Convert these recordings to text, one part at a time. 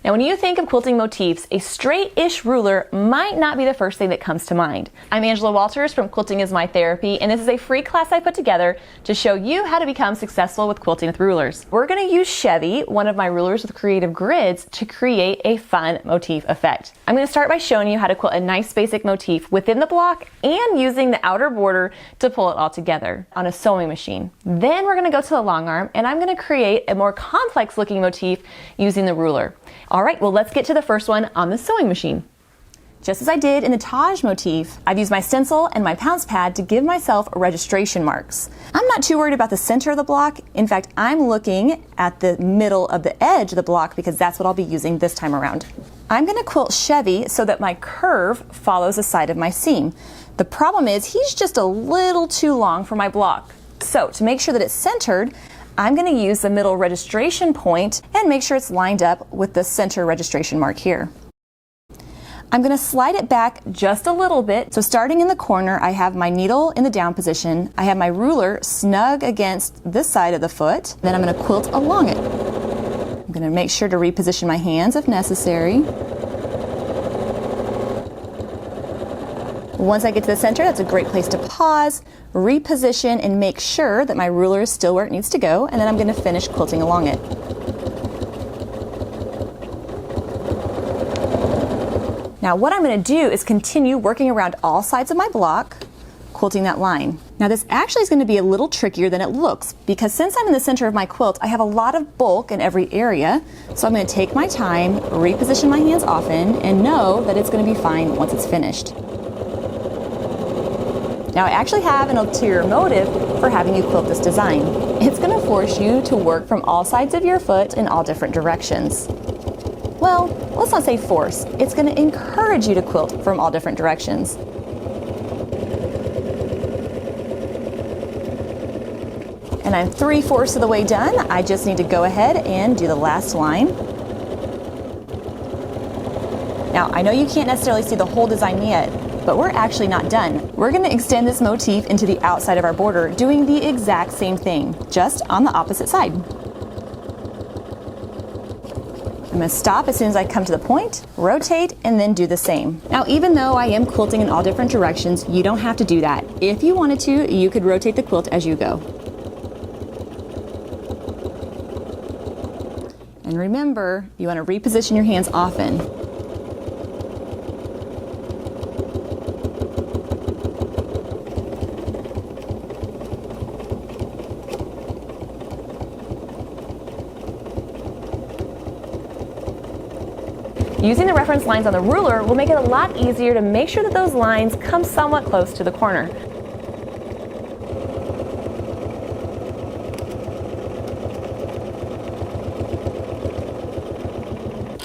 Now when you think of quilting motifs, a straight-ish ruler might not be the first thing that comes to mind. I'm Angela Walters from Quilting is My Therapy, and this is a free class I put together to show you how to become successful with quilting with rulers. We're going to use Chevy, one of my rulers with creative grids, to create a fun motif effect. I'm going to start by showing you how to quilt a nice basic motif within the block and using the outer border to pull it all together on a sewing machine. Then we're going to go to the long arm, and I'm going to create a more complex looking motif using the ruler. All right, well, let's get to the first one on the sewing machine. Just as I did in the Taj motif, I've used my stencil and my pounce pad to give myself registration marks. I'm not too worried about the center of the block. In fact, I'm looking at the middle of the edge of the block because that's what I'll be using this time around. I'm going to quilt Chevy so that my curve follows the side of my seam. The problem is he's just a little too long for my block. So to make sure that it's centered, I'm going to use the middle registration point and make sure it's lined up with the center registration mark here. I'm going to slide it back just a little bit. So starting in the corner, I have my needle in the down position. I have my ruler snug against this side of the foot. Then I'm going to quilt along it. I'm going to make sure to reposition my hands if necessary. Once I get to the center, that's a great place to pause, reposition, and make sure that my ruler is still where it needs to go, and then I'm going to finish quilting along it. Now what I'm going to do is continue working around all sides of my block, quilting that line. Now this actually is going to be a little trickier than it looks, because since I'm in the center of my quilt, I have a lot of bulk in every area, so I'm going to take my time, reposition my hands often, and know that it's going to be fine once it's finished. Now I actually have an ulterior motive for having you quilt this design. It's going to force you to work from all sides of your foot in all different directions. Well, let's not say force. It's going to encourage you to quilt from all different directions. And I'm 3/4 of the way done. I just need to go ahead and do the last line. Now I know you can't necessarily see the whole design yet, but we're actually not done. We're going to extend this motif into the outside of our border, doing the exact same thing, just on the opposite side. I'm going to stop as soon as I come to the point, rotate, and then do the same. Now, even though I am quilting in all different directions, you don't have to do that. If you wanted to, you could rotate the quilt as you go. And remember, you want to reposition your hands often. Using the reference lines on the ruler will make it a lot easier to make sure that those lines come somewhat close to the corner.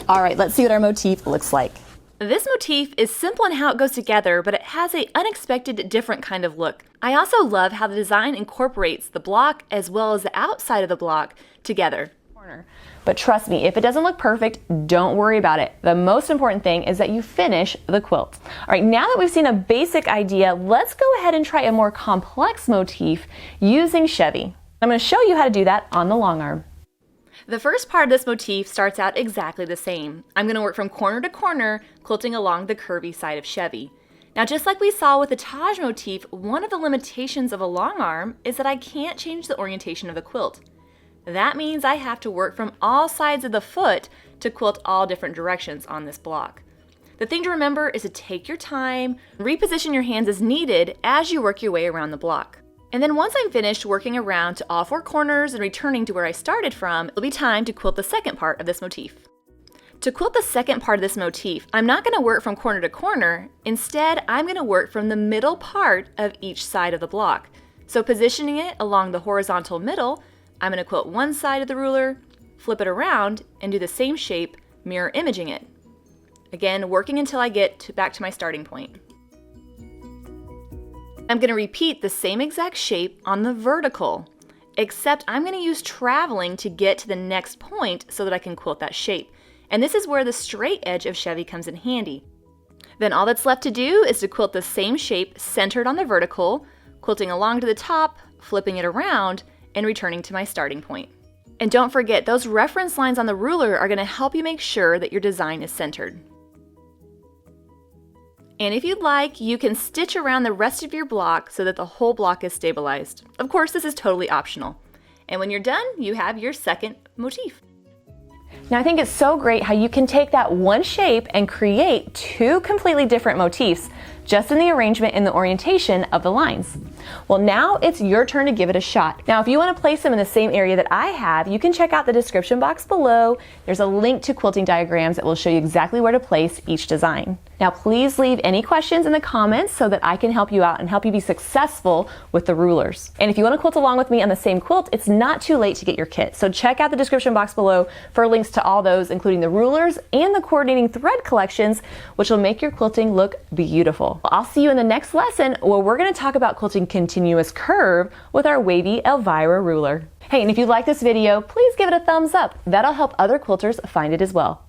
All right, let's see what our motif looks like. This motif is simple in how it goes together, but it has an unexpected different kind of look. I also love how the design incorporates the block as well as the outside of the block together. But trust me, if it doesn't look perfect, don't worry about it. The most important thing is that you finish the quilt. All right, now that we've seen a basic idea, let's go ahead and try a more complex motif using Chevy. I'm going to show you how to do that on the long arm. The first part of this motif starts out exactly the same. I'm going to work from corner to corner, quilting along the curvy side of Chevy. Now, just like we saw with the Taj motif, one of the limitations of a long arm is that I can't change the orientation of the quilt. That means I have to work from all sides of the foot to quilt all different directions on this block. The thing to remember is to take your time, reposition your hands as needed as you work your way around the block. And then once I'm finished working around to all four corners and returning to where I started from, it'll be time to quilt the second part of this motif. To quilt the second part of this motif, I'm not going to work from corner to corner. Instead, I'm going to work from the middle part of each side of the block. So positioning it along the horizontal middle, I'm going to quilt one side of the ruler, flip it around, and do the same shape, mirror imaging it. Again, working until I get back to my starting point. I'm going to repeat the same exact shape on the vertical, except I'm going to use traveling to get to the next point so that I can quilt that shape. And this is where the straight edge of Chevy comes in handy. Then all that's left to do is to quilt the same shape centered on the vertical, quilting along to the top, flipping it around, and returning to my starting point. And don't forget, those reference lines on the ruler are going to help you make sure that your design is centered. And if you'd like, you can stitch around the rest of your block so that the whole block is stabilized. Of course, this is totally optional. And when you're done, you have your second motif. Now I think it's so great how you can take that one shape and create two completely different motifs just in the arrangement and the orientation of the lines. Well, now it's your turn to give it a shot. Now, if you want to place them in the same area that I have, you can check out the description box below. There's a link to quilting diagrams that will show you exactly where to place each design. Now, please leave any questions in the comments so that I can help you out and help you be successful with the rulers. And if you want to quilt along with me on the same quilt, it's not too late to get your kit. So check out the description box below for links to all those, including the rulers and the coordinating thread collections, which will make your quilting look beautiful. I'll see you in the next lesson where we're going to talk about quilting continuous curve with our wavy Elvira ruler. Hey, and if you like this video, please give it a thumbs up. That'll help other quilters find it as well.